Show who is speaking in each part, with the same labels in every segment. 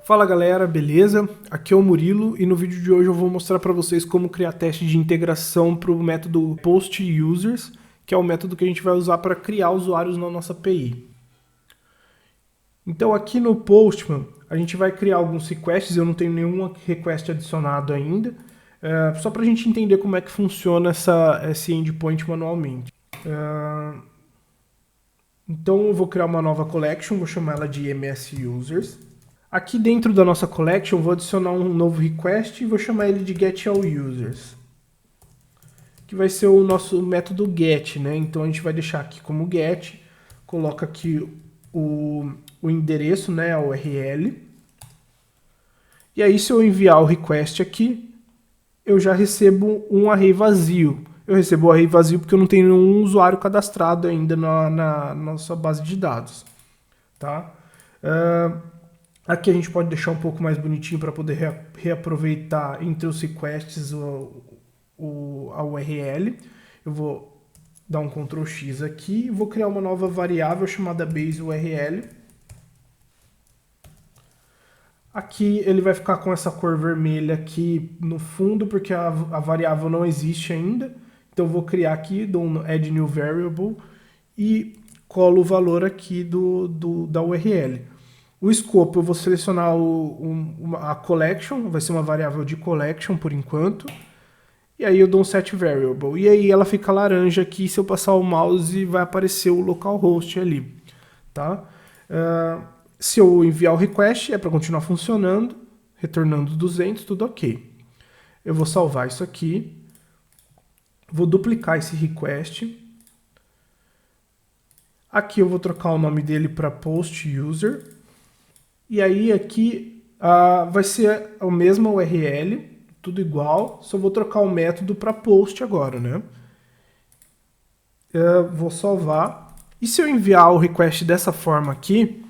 Speaker 1: Fala galera, beleza? Aqui é o Murilo e no vídeo de hoje eu vou mostrar para vocês como criar teste de integração para o método PostUsers, que é o método que a gente vai usar para criar usuários na nossa API. Então aqui no Postman a gente vai criar alguns requests, eu não tenho nenhum request adicionado ainda, só para a gente entender como é que funciona esse endpoint manualmente. Então eu vou criar uma nova collection, vou chamar ela de MSUsers. Aqui dentro da nossa collection, vou adicionar um novo request e vou chamar ele de getAllUsers, que vai ser o nosso método get, né? Então a gente vai deixar aqui como get, coloca aqui o endereço, né, a URL. E aí se eu enviar o request aqui, eu já recebo um array vazio. Eu recebo o array vazio porque eu não tenho nenhum usuário cadastrado ainda na nossa base de dados, tá? Aqui a gente pode deixar um pouco mais bonitinho para poder reaproveitar entre os requests a URL. Eu vou dar um Ctrl X aqui e vou criar uma nova variável chamada baseURL. Aqui ele vai ficar com essa cor vermelha aqui no fundo porque a variável não existe ainda. Então eu vou criar aqui, dou um add new variable e colo o valor aqui da URL. O escopo eu vou selecionar a collection, vai ser uma variável de collection por enquanto. E aí eu dou um set variable. E aí ela fica laranja aqui, se eu passar o mouse vai aparecer o localhost ali. Tá? Se eu enviar o request é para continuar funcionando, retornando 200, tudo ok. Eu vou salvar isso aqui, vou duplicar esse request. Aqui eu vou trocar o nome dele para PostUser. E aí aqui vai ser a mesma URL, tudo igual, só vou trocar o método para post agora, né? Vou salvar. E se eu enviar o request dessa forma aqui,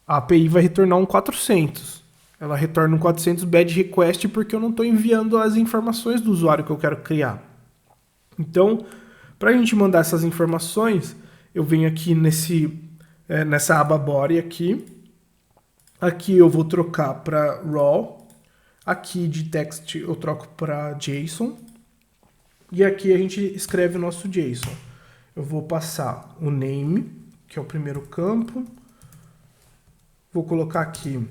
Speaker 1: a API vai retornar um 400. Ela retorna um 400 bad request porque eu não estou enviando as informações do usuário que eu quero criar. Então, para a gente mandar essas informações, eu venho aqui nessa aba body aqui. Aqui eu vou trocar para raw, aqui de text eu troco para JSON, e aqui a gente escreve o nosso JSON. Eu vou passar o name, que é o primeiro campo, vou colocar aqui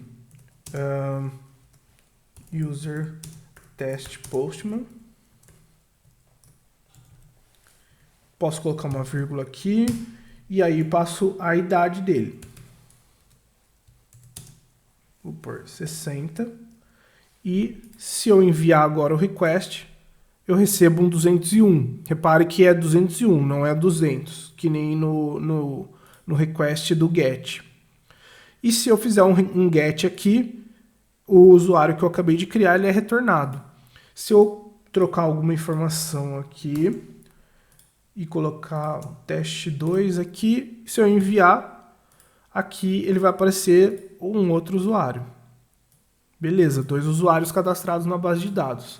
Speaker 1: user test postman, posso colocar uma vírgula aqui, e aí passo a idade dele. Vou pôr 60. E se eu enviar agora o request, eu recebo um 201. Repare que é 201, não é 200, que nem no request do get. E se eu fizer um get aqui, o usuário que eu acabei de criar ele é retornado. Se eu trocar alguma informação aqui e colocar o teste 2 aqui, se eu enviar, aqui ele vai aparecer um outro usuário. Beleza, 2 usuários cadastrados na base de dados.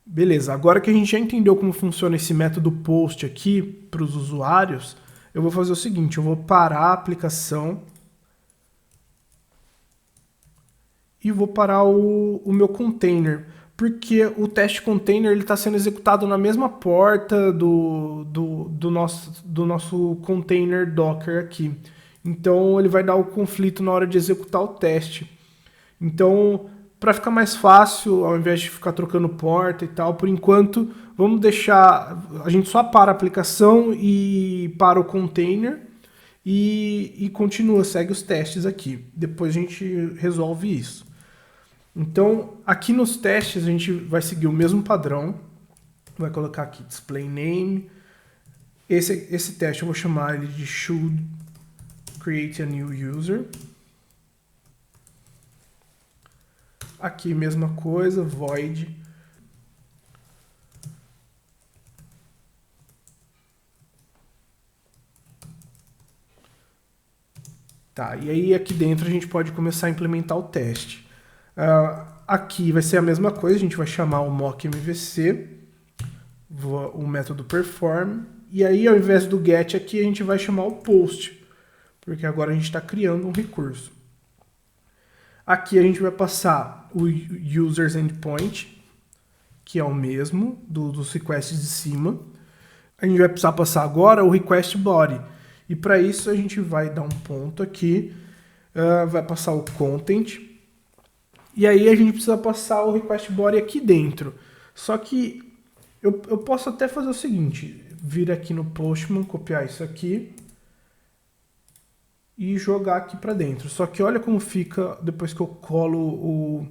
Speaker 1: Beleza, agora que a gente já entendeu como funciona esse método post aqui para os usuários, eu vou fazer o seguinte, eu vou parar a aplicação e vou parar o meu container, porque o teste container está sendo executado na mesma porta do nosso container Docker aqui. Então ele vai dar o conflito na hora de executar o teste. Então, para ficar mais fácil, ao invés de ficar trocando porta e tal, por enquanto, vamos deixar... A gente só para a aplicação e para o container e continua, segue os testes aqui. Depois a gente resolve isso. Então, aqui nos testes a gente vai seguir o mesmo padrão. Vai colocar aqui display name. Esse teste eu vou chamar ele de should create a new user. Aqui mesma coisa, void. Tá, e aí aqui dentro a gente pode começar a implementar o teste. Aqui vai ser a mesma coisa, a gente vai chamar o mock-mvc, o método perform, e aí ao invés do get aqui a gente vai chamar o post, porque agora a gente está criando um recurso. Aqui a gente vai passar o users endpoint, que é o mesmo dos requests de cima. A gente vai precisar passar agora o request body. E para isso a gente vai dar um ponto aqui, vai passar o content. E aí a gente precisa passar o request body aqui dentro. Só que eu posso até fazer o seguinte, vir aqui no Postman, copiar isso aqui e jogar aqui para dentro. Só que olha como fica depois que eu colo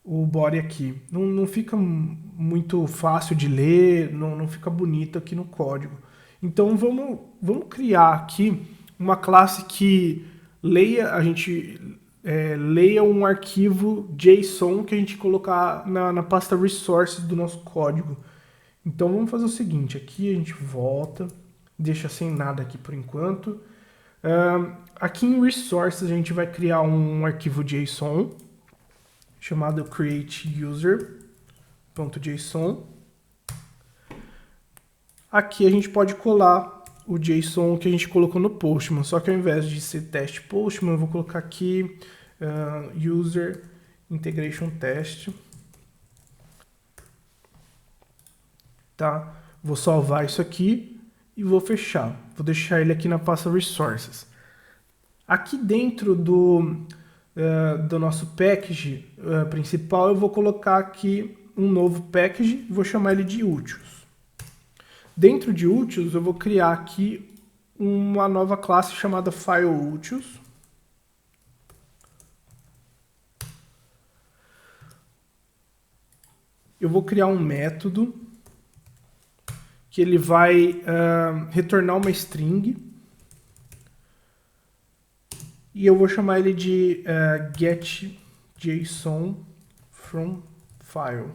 Speaker 1: o body aqui. Não fica muito fácil de ler, não fica bonito aqui no código. Então vamos criar aqui uma classe que leia, leia um arquivo JSON que a gente colocar na pasta resources do nosso código. Então vamos fazer o seguinte, aqui a gente volta, deixa sem nada aqui por enquanto. Aqui em resources a gente vai criar um arquivo JSON chamado createuser.json. Aqui a gente pode colar o JSON que a gente colocou no Postman, só que ao invés de ser teste Postman, eu vou colocar aqui user integration test. Tá? Vou salvar isso aqui e vou fechar. Vou deixar ele aqui na pasta resources. Aqui dentro do nosso package principal, eu vou colocar aqui um novo package e vou chamar ele de utils. Dentro de utils, eu vou criar aqui uma nova classe chamada fileUtils. Eu vou criar um método que ele vai retornar uma string e eu vou chamar ele de getJSON_from_file.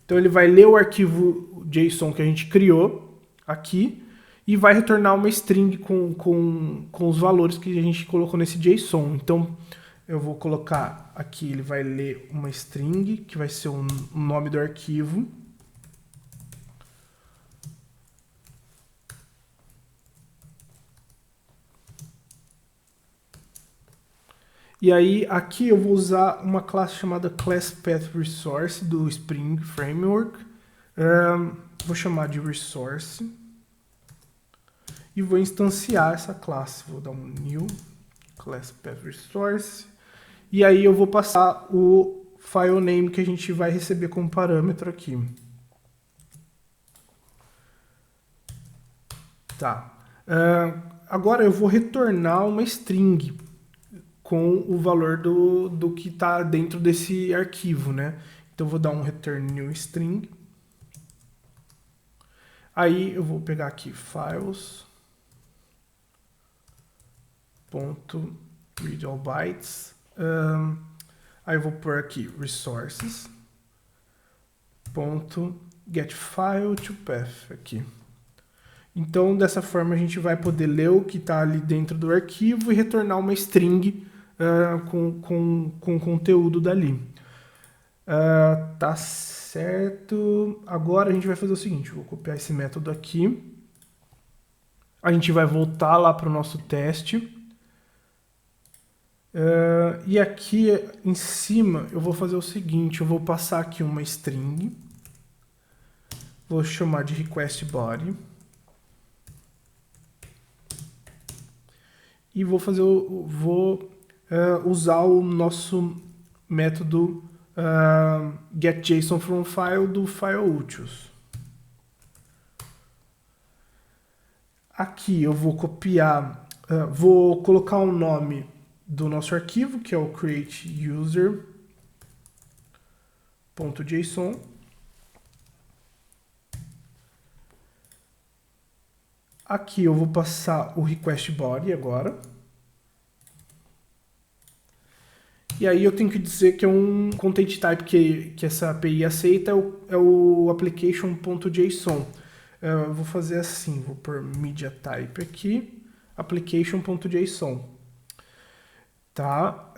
Speaker 1: Então ele vai ler o arquivo JSON que a gente criou aqui e vai retornar uma string com os valores que a gente colocou nesse JSON. Então eu vou colocar aqui, ele vai ler uma string que vai ser o nome do arquivo. E aí aqui eu vou usar uma classe chamada ClassPathResource do Spring Framework. Vou chamar de resource e vou instanciar essa classe. Vou dar um new ClassPathResource e aí eu vou passar o file name que a gente vai receber como parâmetro aqui. Tá. Agora eu vou retornar uma string com o valor do que está dentro desse arquivo, né? Então eu vou dar um return new string. Aí eu vou pegar aqui files.readAllBytes. Aí eu vou pôr aqui resources.getFileToPath aqui. Então dessa forma a gente vai poder ler o que está ali dentro do arquivo e retornar uma string com conteúdo dali. Tá certo. Agora a gente vai fazer o seguinte, vou copiar esse método aqui. A gente vai voltar lá para o nosso teste. E aqui em cima eu vou fazer o seguinte, eu vou passar aqui uma string. Vou chamar de requestBody. E vou usar o nosso método getJSONFromFile do fileUtils. Aqui eu vou copiar, vou colocar o nome do nosso arquivo, que é o createuser.json. Aqui eu vou passar o requestBody agora. E aí eu tenho que dizer que é um content type que essa API aceita é o application.json. Eu vou fazer assim, vou pôr media type aqui, application.json. Tá?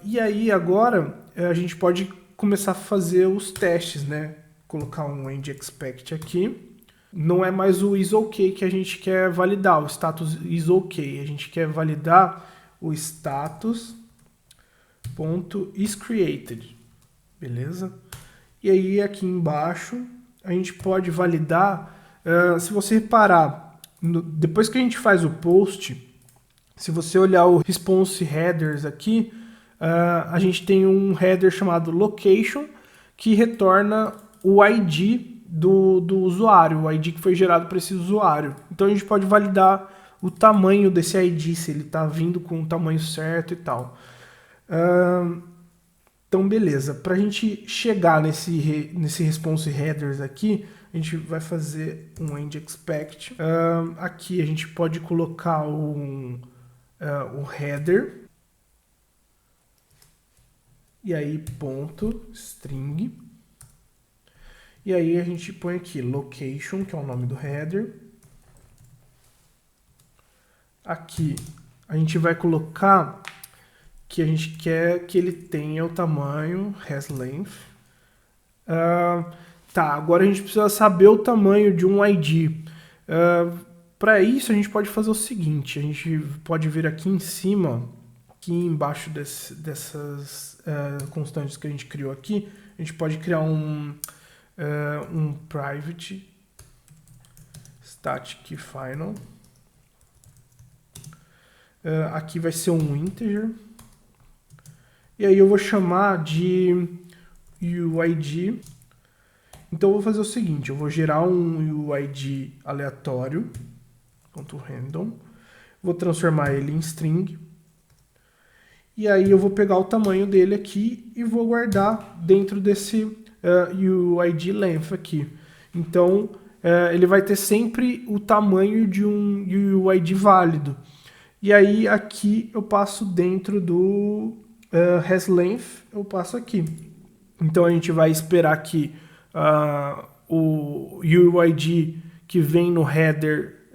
Speaker 1: E aí agora a gente pode começar a fazer os testes, né? Colocar um endExpect aqui. Não é mais o isOK que a gente quer validar, o status isOK. A gente quer validar o status ponto isCreated, beleza? E aí aqui embaixo a gente pode validar, se você reparar, depois que a gente faz o post, se você olhar o response headers aqui, a gente tem um header chamado location que retorna o ID do usuário, o ID que foi gerado para esse usuário. Então a gente pode validar o tamanho desse ID, se ele está vindo com o tamanho certo e tal. Então beleza, para a gente chegar nesse response headers aqui, a gente vai fazer um endExpect. Aqui a gente pode colocar o header, e aí ponto string, e aí a gente põe aqui location, que é o nome do header. Aqui a gente vai colocar que a gente quer que ele tenha o tamanho hasLength. Tá, agora a gente precisa saber o tamanho de um ID. Para isso a gente pode fazer o seguinte, a gente pode vir aqui em cima, aqui embaixo dessas constantes que a gente criou aqui, a gente pode criar um private static final. Aqui vai ser um integer. E aí eu vou chamar de UID. Então eu vou fazer o seguinte, eu vou gerar um UID aleatório, .random, vou transformar ele em string, e aí eu vou pegar o tamanho dele aqui e vou guardar dentro desse UID length aqui. Então ele vai ter sempre o tamanho de um UID válido. E aí aqui eu passo dentro do hasLength, eu passo aqui. Então a gente vai esperar que o UID que vem no header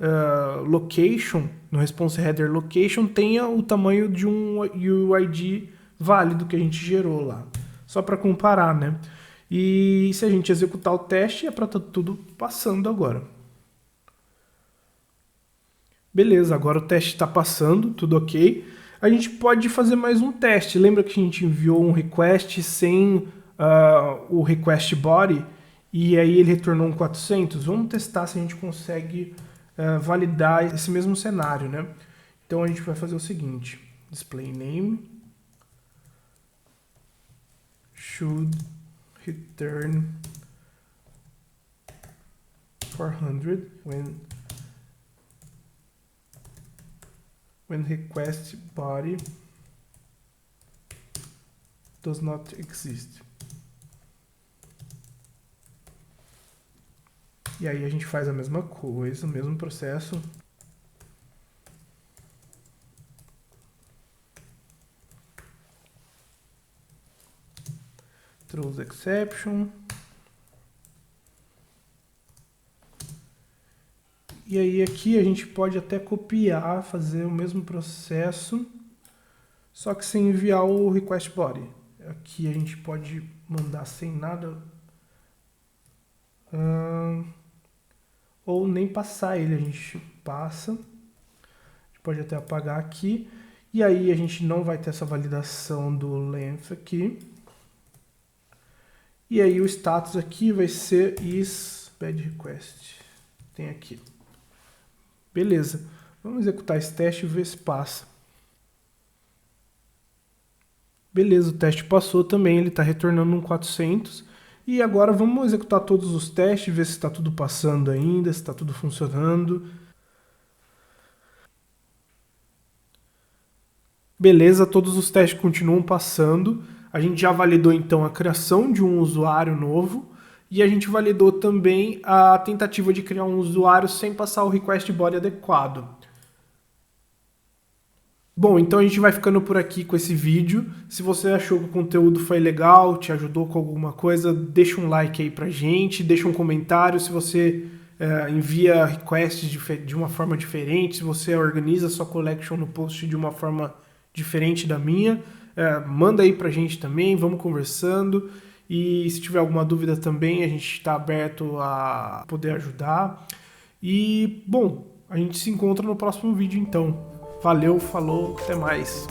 Speaker 1: location, no response header location, tenha o tamanho de um UID válido que a gente gerou lá. Só para comparar, né? E se a gente executar o teste, é para estar tudo passando agora. Beleza, agora o teste está passando, tudo ok. A gente pode fazer mais um teste. Lembra que a gente enviou um request sem o request body e aí ele retornou um 400? Vamos testar se a gente consegue validar esse mesmo cenário, né? Então a gente vai fazer o seguinte, display name should return 400 when request body does not exist. E aí a gente faz a mesma coisa, o mesmo processo. Throws exception. E aí aqui a gente pode até copiar, fazer o mesmo processo, só que sem enviar o request body. Aqui a gente pode mandar sem nada, ou nem passar ele, a gente passa. A gente pode até apagar aqui, e aí a gente não vai ter essa validação do length aqui. E aí o status aqui vai ser is bad request. Tem aqui. Beleza, vamos executar esse teste e ver se passa. Beleza, o teste passou também, ele está retornando um 400. E agora vamos executar todos os testes, ver se está tudo passando ainda, se está tudo funcionando. Beleza, todos os testes continuam passando. A gente já validou então a criação de um usuário novo. E a gente validou também a tentativa de criar um usuário sem passar o request body adequado. Bom, então a gente vai ficando por aqui com esse vídeo. Se você achou que o conteúdo foi legal, te ajudou com alguma coisa, deixa um like aí pra gente, deixa um comentário se você envia requests de uma forma diferente, se você organiza sua collection no post de uma forma diferente da minha, manda aí pra gente também, vamos conversando. E se tiver alguma dúvida também, a gente está aberto a poder ajudar. E, bom, a gente se encontra no próximo vídeo então. Valeu, falou, até mais.